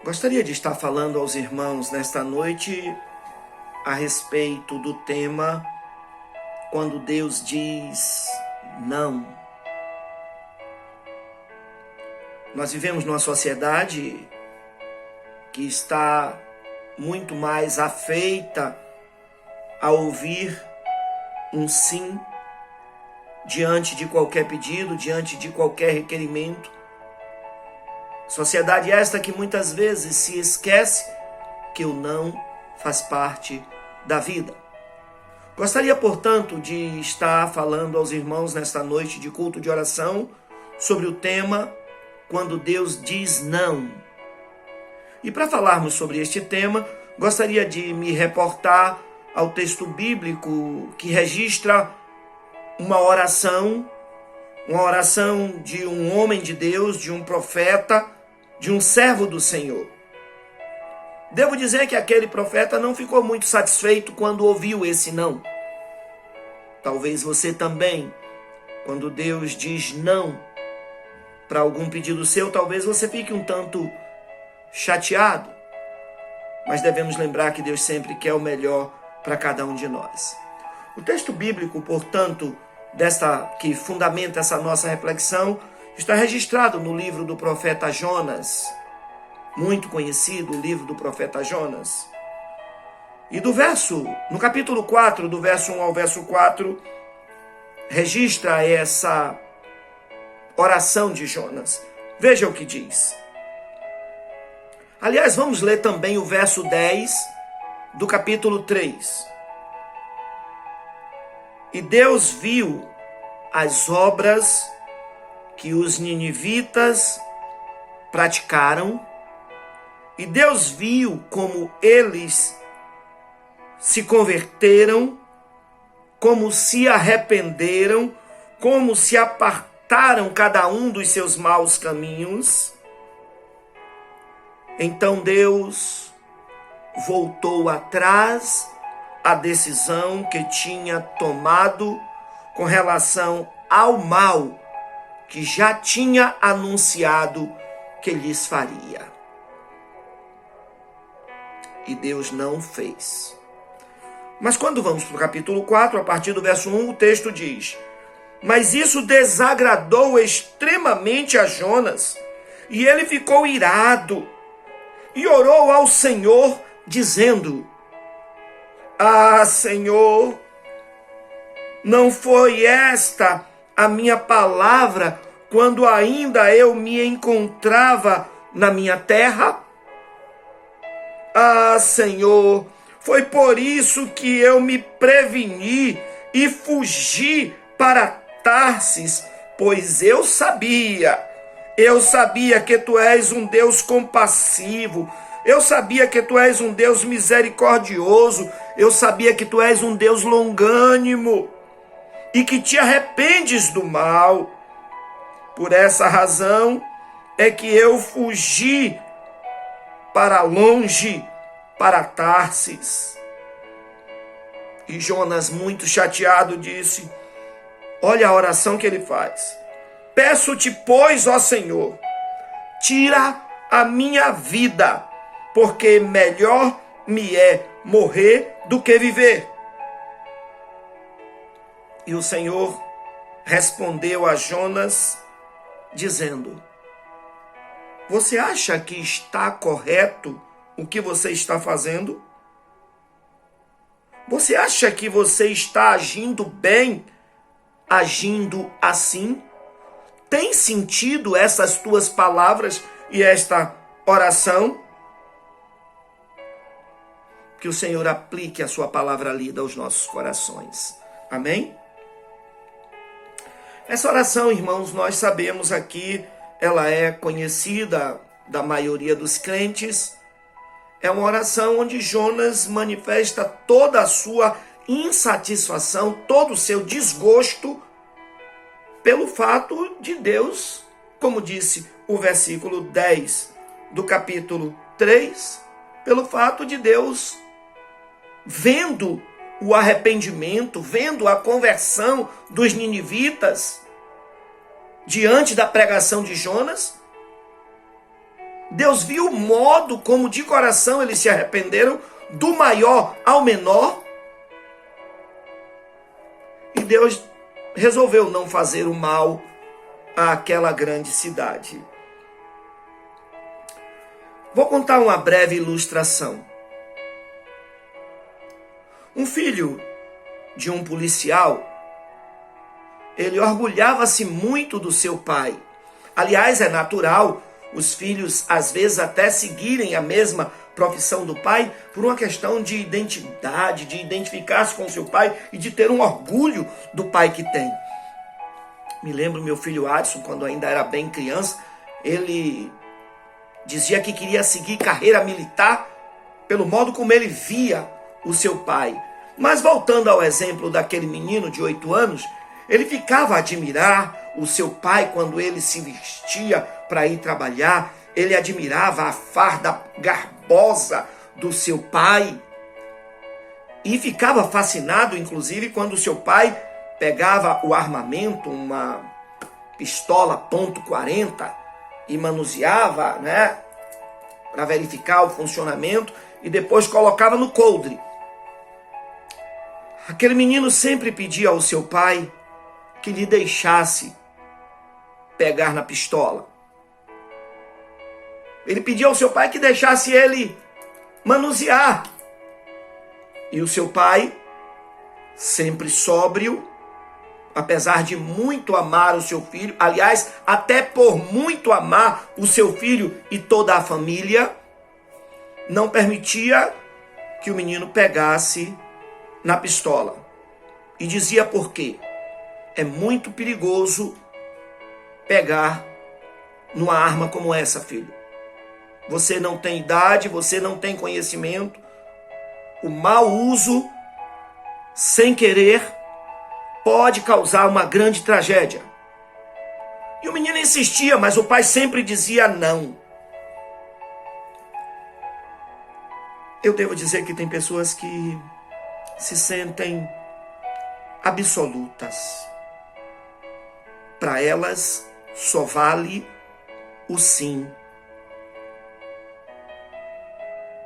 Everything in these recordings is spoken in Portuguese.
Gostaria de estar falando aos irmãos nesta noite a respeito do tema quando Deus diz não. Nós vivemos numa sociedade que está muito mais afeita a ouvir um sim diante de qualquer pedido, diante de qualquer requerimento. Sociedade esta que muitas vezes se esquece que o não faz parte da vida. Gostaria, portanto, de estar falando aos irmãos nesta noite de culto de oração sobre o tema quando Deus diz não. E para falarmos sobre este tema, gostaria de me reportar ao texto bíblico que registra uma oração de um homem de Deus, de um profeta, de um servo do Senhor. Devo dizer que aquele profeta não ficou muito satisfeito quando ouviu esse não. Talvez você também, quando Deus diz não para algum pedido seu, talvez você fique um tanto chateado. Mas devemos lembrar que Deus sempre quer o melhor para cada um de nós. O texto bíblico, portanto, que fundamenta essa nossa reflexão, está registrado no livro do profeta Jonas, muito conhecido, o livro do profeta Jonas. E no capítulo 4, do verso 1 ao verso 4, registra essa oração de Jonas. Veja o que diz. Aliás, vamos ler também o verso 10 do capítulo 3. E Deus viu as obras que os ninivitas praticaram, e Deus viu como eles se converteram, como se arrependeram, como se apartaram cada um dos seus maus caminhos. Então Deus voltou atrás a decisão que tinha tomado com relação ao mal que já tinha anunciado que lhes faria. E Deus não fez. Mas quando vamos para o capítulo 4, a partir do verso 1, o texto diz: Mas isso desagradou extremamente a Jonas, e ele ficou irado, e orou ao Senhor, dizendo: Ah, Senhor, não foi esta a minha palavra quando ainda eu me encontrava na minha terra? Ah, Senhor, foi por isso que eu me preveni e fugi para Tarsis, pois eu sabia que tu és um Deus compassivo, eu sabia que tu és um Deus misericordioso, eu sabia que tu és um Deus longânimo e que te arrependes do mal. Por essa razão é que eu fugi para longe, para Tarsis. E Jonas, muito chateado, disse: Olha a oração que ele faz. Peço-te, pois, ó Senhor, tira a minha vida, porque melhor me é morrer do que viver. E o Senhor respondeu a Jonas, dizendo: Você acha que está correto o que você está fazendo? Você acha que você está agindo bem, agindo assim? Tem sentido essas tuas palavras e esta oração? Que o Senhor aplique a sua palavra lida aos nossos corações. Amém? Essa oração, irmãos, nós sabemos aqui, ela é conhecida da maioria dos crentes. É uma oração onde Jonas manifesta toda a sua insatisfação, todo o seu desgosto pelo fato de Deus, como disse o versículo 10 do capítulo 3, pelo fato de Deus, vendo o arrependimento, vendo a conversão dos ninivitas diante da pregação de Jonas, Deus viu o modo como de coração eles se arrependeram, do maior ao menor. E Deus resolveu não fazer o mal àquela grande cidade. Vou contar uma breve ilustração. Um filho de um policial, ele orgulhava-se muito do seu pai. Aliás, é natural os filhos, às vezes, até seguirem a mesma profissão do pai por uma questão de identidade, de identificar-se com o seu pai e de ter um orgulho do pai que tem. Me lembro meu filho Adson, quando ainda era bem criança, ele dizia que queria seguir carreira militar pelo modo como ele via o seu pai. Mas voltando ao exemplo daquele menino de 8 anos, ele ficava a admirar o seu pai quando ele se vestia para ir trabalhar. Ele admirava a farda garbosa do seu pai. E ficava fascinado, inclusive, quando o seu pai pegava o armamento, uma pistola .40, e manuseava, né, para verificar o funcionamento, e depois colocava no coldre. Aquele menino sempre pedia ao seu pai que lhe deixasse pegar na pistola. Ele pedia ao seu pai que deixasse ele manusear. E o seu pai, sempre sóbrio, apesar de muito amar o seu filho, aliás, até por muito amar o seu filho e toda a família, não permitia que o menino pegasse na pistola. E dizia por quê? É muito perigoso pegar numa arma como essa, filho. Você não tem idade, você não tem conhecimento. O mau uso, sem querer, pode causar uma grande tragédia. E o menino insistia, mas o pai sempre dizia não. Eu devo dizer que tem pessoas que se sentem absolutas. Para elas, só vale o sim.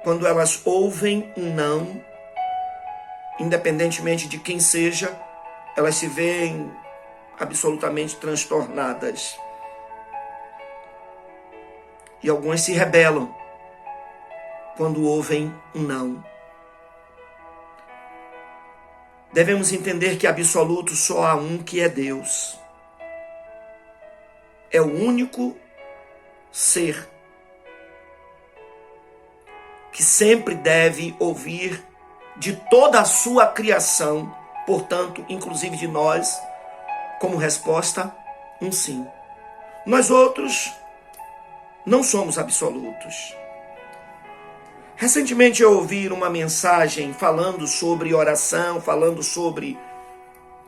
Quando elas ouvem um não, independentemente de quem seja, elas se veem absolutamente transtornadas. E algumas se rebelam quando ouvem um não. Devemos entender que absoluto só há um, que é Deus. É o único ser que sempre deve ouvir de toda a sua criação, portanto, inclusive de nós, como resposta, um sim. Nós outros não somos absolutos. Recentemente eu ouvi uma mensagem falando sobre oração, falando sobre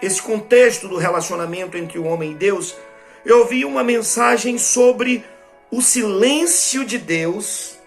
esse contexto do relacionamento entre o homem e Deus. Eu ouvi uma mensagem sobre o silêncio de Deus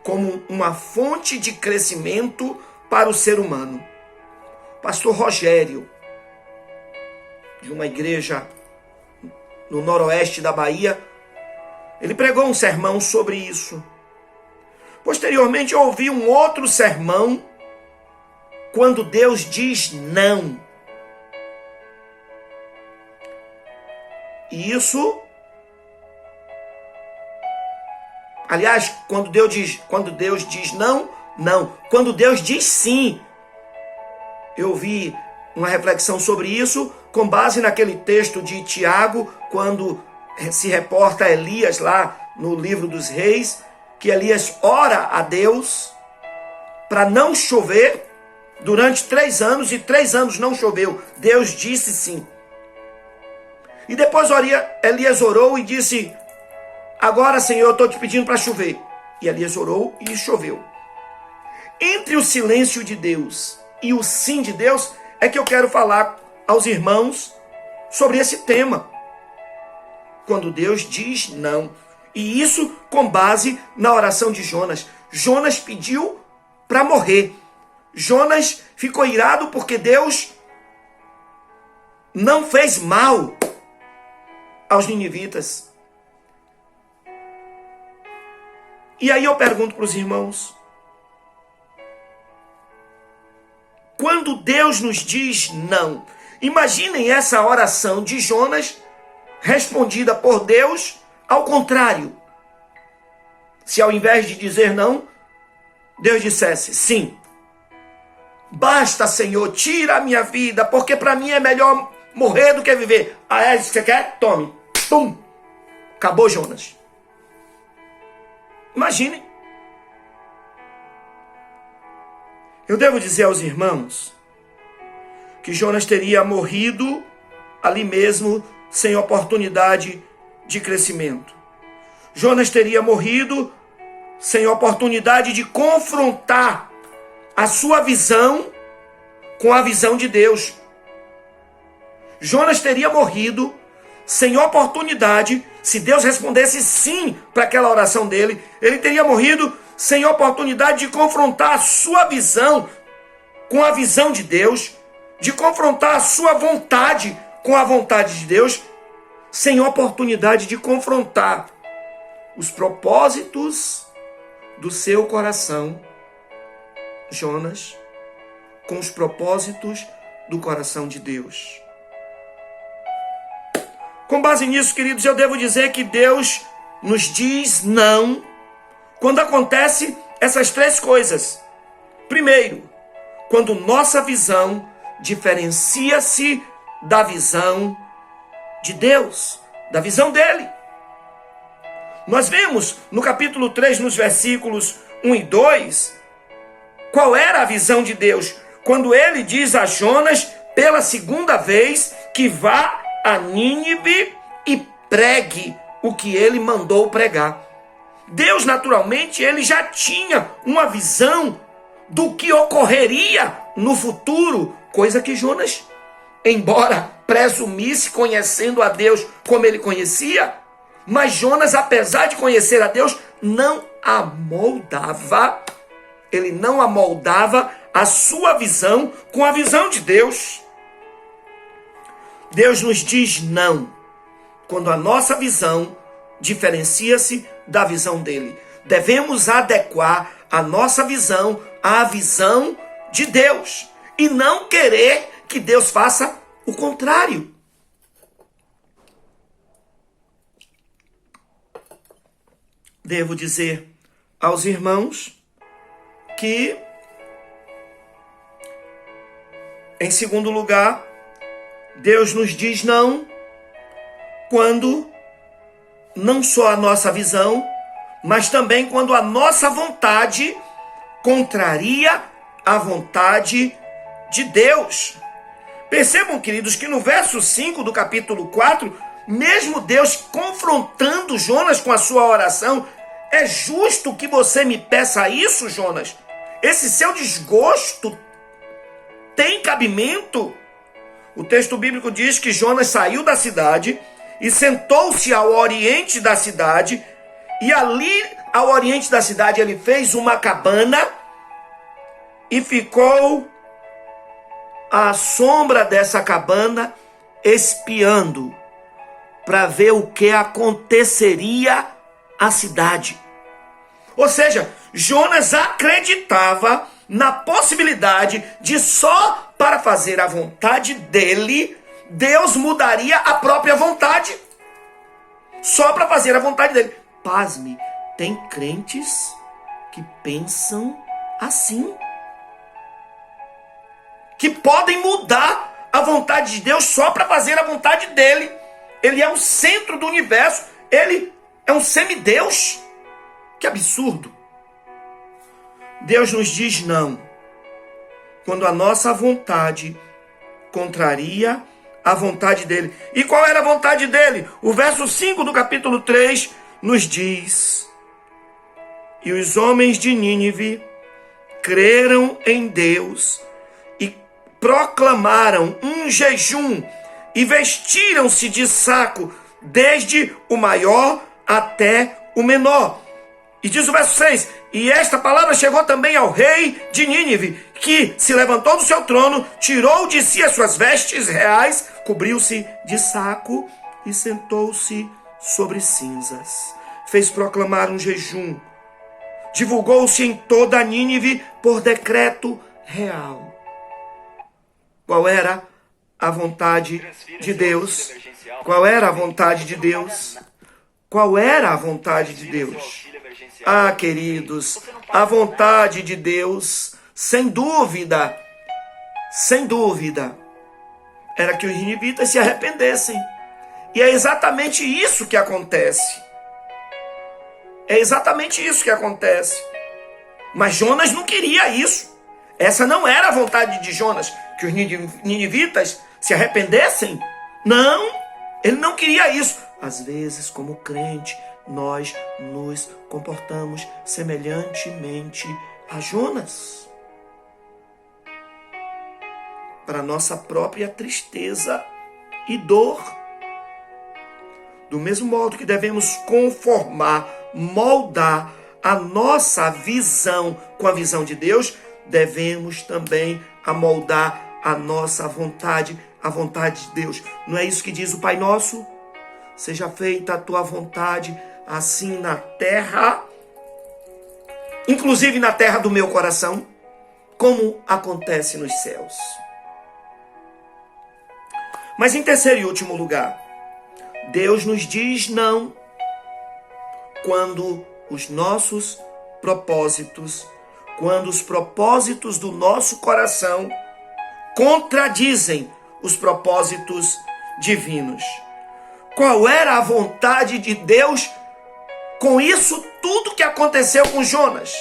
como uma fonte de crescimento para o ser humano. Pastor Rogério, de uma igreja no noroeste da Bahia, ele pregou um sermão sobre isso. Posteriormente eu ouvi um outro sermão, quando Deus diz não. E isso, aliás, quando Deus diz não, não. Quando Deus diz sim. Eu ouvi uma reflexão sobre isso com base naquele texto de Tiago, quando se reporta Elias lá no livro dos reis, que Elias ora a Deus para não chover durante 3 anos, e 3 anos não choveu. Deus disse sim. E depois Elias orou e disse: agora, Senhor, eu estou te pedindo para chover. E Elias orou e choveu. Entre o silêncio de Deus e o sim de Deus é que eu quero falar aos irmãos sobre esse tema. Quando Deus diz não. E isso com base na oração de Jonas. Jonas pediu para morrer. Jonas ficou irado porque Deus não fez mal aos ninivitas. E aí eu pergunto para os irmãos, quando Deus nos diz não, imaginem essa oração de Jonas respondida por Deus ao contrário. Se ao invés de dizer não, Deus dissesse sim. Basta, Senhor, tira a minha vida, porque para mim é melhor morrer do que viver. Ah, é isso que você quer? Tome. Pum. Acabou Jonas. Imaginem. Eu devo dizer aos irmãos que Jonas teria morrido ali mesmo, sem oportunidade de crescimento. Jonas teria morrido sem oportunidade de confrontar a sua visão com a visão de Deus. Jonas teria morrido sem oportunidade, se Deus respondesse sim para aquela oração dele, ele teria morrido sem oportunidade de confrontar a sua visão com a visão de Deus, de confrontar a sua vontade com a vontade de Deus, sem oportunidade de confrontar os propósitos do seu coração, Jonas, com os propósitos do coração de Deus. Com base nisso, queridos, eu devo dizer que Deus nos diz não quando acontece essas três coisas. Primeiro, quando nossa visão diferencia-se da visão de Deus, da visão dele. Nós vemos no capítulo 3, nos versículos 1 e 2, qual era a visão de Deus, quando ele diz a Jonas, pela segunda vez, que vá a Nínive e pregue o que ele mandou pregar. Deus, naturalmente, ele já tinha uma visão do que ocorreria no futuro, coisa que Jonas, embora presumisse conhecendo a Deus como ele conhecia, mas Jonas, apesar de conhecer a Deus, não amoldava, ele não amoldava a sua visão com a visão de Deus. Deus nos diz não, quando a nossa visão diferencia-se da visão dele. Devemos adequar a nossa visão à visão de Deus e não querer que Deus faça o contrário. Devo dizer aos irmãos que, em segundo lugar, Deus nos diz não quando não só a nossa visão, mas também quando a nossa vontade contraria a vontade de Deus. Percebam, queridos, que no verso 5 do capítulo 4, mesmo Deus confrontando Jonas com a sua oração, é justo que você me peça isso, Jonas? Esse seu desgosto tem cabimento? O texto bíblico diz que Jonas saiu da cidade e sentou-se ao oriente da cidade, e ali ao oriente da cidade ele fez uma cabana e ficou à sombra dessa cabana espiando para ver o que aconteceria à cidade. Ou seja, Jonas acreditava na possibilidade de só para fazer a vontade dele, Deus mudaria a própria vontade. Só para fazer a vontade dele. Pasme, tem crentes que pensam assim. Que podem mudar a vontade de Deus só para fazer a vontade dele. Ele é o centro do universo. Ele é um semideus. Que absurdo. Deus nos diz não quando a nossa vontade contraria a vontade dele. E qual era a vontade dele? O verso 5 do capítulo 3 nos diz: e os homens de Nínive creram em Deus e proclamaram um jejum e vestiram-se de saco, desde o maior até o menor. E diz o verso 6, e esta palavra chegou também ao rei de Nínive, que se levantou do seu trono, tirou de si as suas vestes reais, cobriu-se de saco e sentou-se sobre cinzas. Fez proclamar um jejum divulgou-se em toda Nínive por decreto real. Qual era a vontade de Deus? Qual era a vontade de Deus? Qual era a vontade de Deus? Ah, queridos, a vontade de Deus, sem dúvida, era que os ninivitas se arrependessem. E é exatamente isso que acontece. É exatamente isso que acontece. Mas Jonas não queria isso. Essa não era a vontade de Jonas, que os ninivitas se arrependessem. Não, ele não queria isso. Às vezes, como crente, nós nos comportamos semelhantemente a Jonas, para nossa própria tristeza e dor. Do mesmo modo que devemos conformar, moldar a nossa visão com a visão de Deus, devemos também amoldar a nossa vontade, a vontade de Deus. Não é isso que diz o Pai Nosso? Seja feita a tua vontade, assim na terra, inclusive na terra do meu coração, como acontece nos céus. Mas em terceiro e último lugar, Deus nos diz não quando os nossos propósitos, quando os propósitos do nosso coração contradizem os propósitos divinos. Qual era a vontade de Deus com isso tudo que aconteceu com Jonas?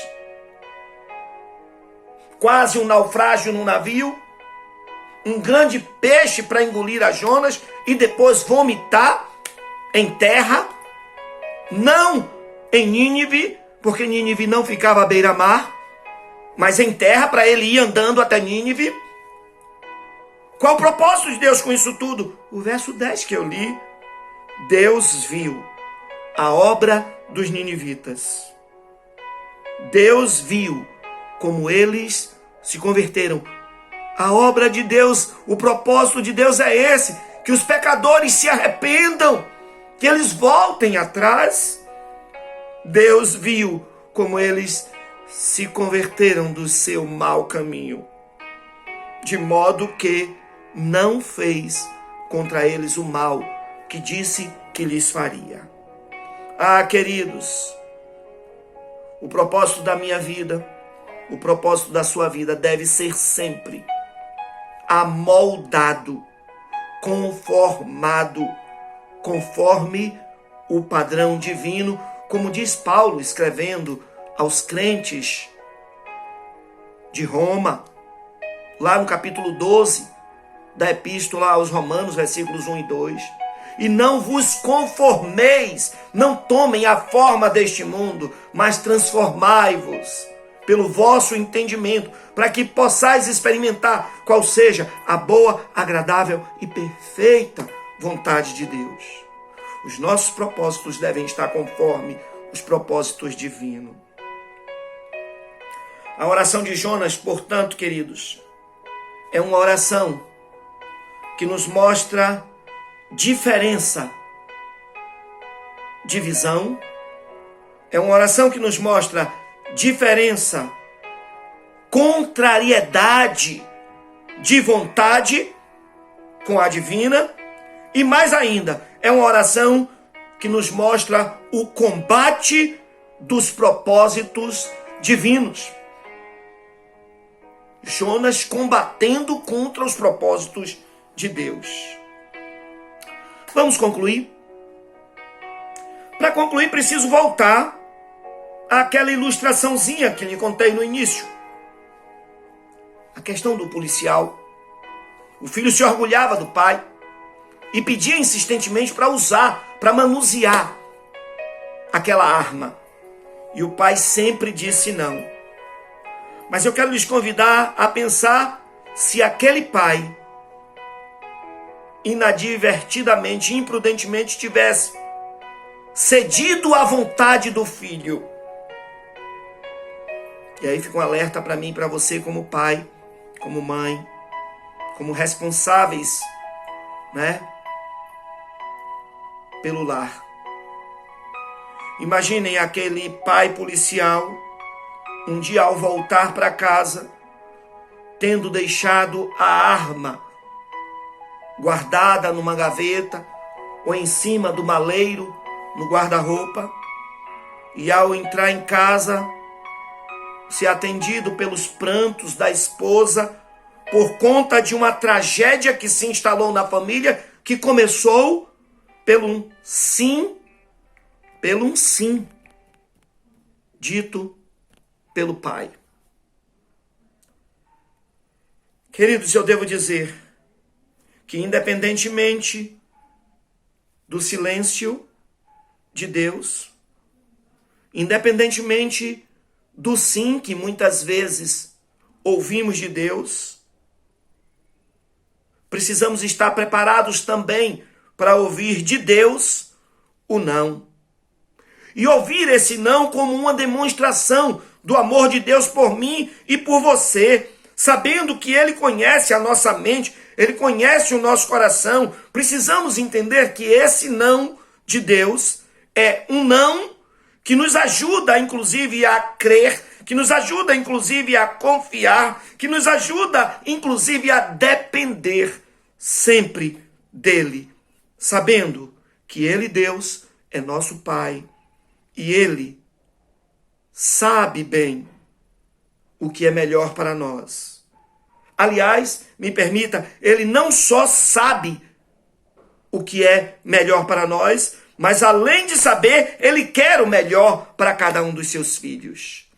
Quase um naufrágio no navio, um grande peixe para engolir a Jonas e depois vomitar em terra, não em Nínive, porque Nínive não ficava à beira-mar, mas em terra para ele ir andando até Nínive. Qual o propósito de Deus com isso tudo? O verso 10 que eu li, Deus viu a obra dos ninivitas. Deus viu como eles se converteram. A obra de Deus, o propósito de Deus é esse, que os pecadores se arrependam, que eles voltem atrás. Deus viu como eles se converteram do seu mau caminho, de modo que não fez contra eles o mal que disse que lhes faria. Ah, queridos, o propósito da minha vida, o propósito da sua vida deve ser sempre amoldado, conformado, conforme o padrão divino, como diz Paulo escrevendo aos crentes de Roma, lá no capítulo 12 da epístola aos Romanos, versículos 1 e 2. E não vos conformeis, não tomem a forma deste mundo, mas transformai-vos pelo vosso entendimento, para que possais experimentar qual seja a boa, agradável e perfeita vontade de Deus. Os nossos propósitos devem estar conforme os propósitos divinos. A oração de Jonas, portanto, queridos, é uma oração que nos mostra diferença de visão, é uma oração que nos mostra diferença, contrariedade de vontade com a divina, e mais ainda, é uma oração que nos mostra o combate dos propósitos divinos. Jonas combatendo contra os propósitos de Deus. Vamos concluir? Para concluir, preciso voltar àquela ilustraçãozinha que lhe contei no início. A questão do policial. O filho se orgulhava do pai e pedia insistentemente para usar, para manusear aquela arma. E o pai sempre disse não. Mas eu quero lhes convidar a pensar se aquele pai inadvertidamente, imprudentemente tivesse cedido à vontade do filho. E aí fica um alerta para mim e para você como pai, como mãe, como responsáveis, né, pelo lar. Imaginem aquele pai policial um dia ao voltar para casa, tendo deixado a arma guardada numa gaveta ou em cima do maleiro, no guarda-roupa, e ao entrar em casa, ser atendido pelos prantos da esposa por conta de uma tragédia que se instalou na família, que começou pelo sim dito pelo pai. Queridos, eu devo dizer que independentemente do silêncio de Deus, independentemente do sim que muitas vezes ouvimos de Deus, precisamos estar preparados também para ouvir de Deus o não. E ouvir esse não como uma demonstração do amor de Deus por mim e por você, sabendo que Ele conhece a nossa mente, Ele conhece o nosso coração. Precisamos entender que esse não de Deus é um não que nos ajuda, inclusive, a crer, que nos ajuda, inclusive, a confiar, que nos ajuda, inclusive, a depender sempre dEle, sabendo que Ele, Deus, é nosso Pai e Ele sabe bem o que é melhor para nós. Aliás, me permita, Ele não só sabe o que é melhor para nós, mas além de saber, Ele quer o melhor para cada um dos seus filhos.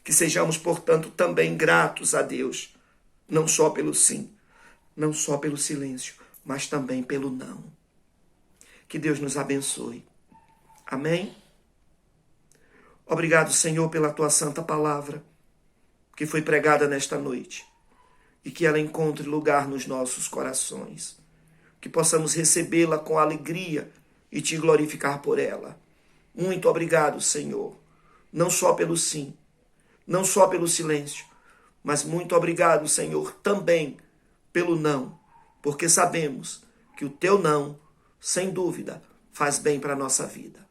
Que sejamos, portanto, também gratos a Deus, não só pelo sim, não só pelo silêncio, mas também pelo não. Que Deus nos abençoe. Amém? Obrigado, Senhor, pela Tua santa palavra, que foi pregada nesta noite, e que ela encontre lugar nos nossos corações. Que possamos recebê-la com alegria e Te glorificar por ela. Muito obrigado, Senhor, não só pelo sim, não só pelo silêncio, mas muito obrigado, Senhor, também pelo não, porque sabemos que o Teu não, sem dúvida, faz bem para a nossa vida.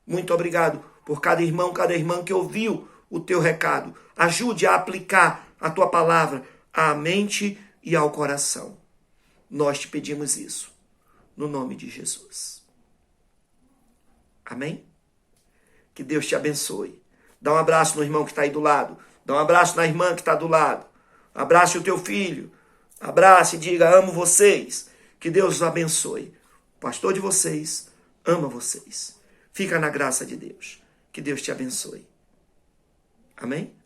Muito obrigado por cada irmão, cada irmã que ouviu o Teu recado. Ajude a aplicar a Tua palavra à mente e ao coração. Nós Te pedimos isso, no nome de Jesus. Amém? Que Deus te abençoe. Dá um abraço no irmão que está aí do lado. Dá um abraço na irmã que está do lado. Abrace o teu filho. Abrace e diga, amo vocês. Que Deus os abençoe. O pastor de vocês ama vocês. Fica na graça de Deus. Que Deus te abençoe. Amém?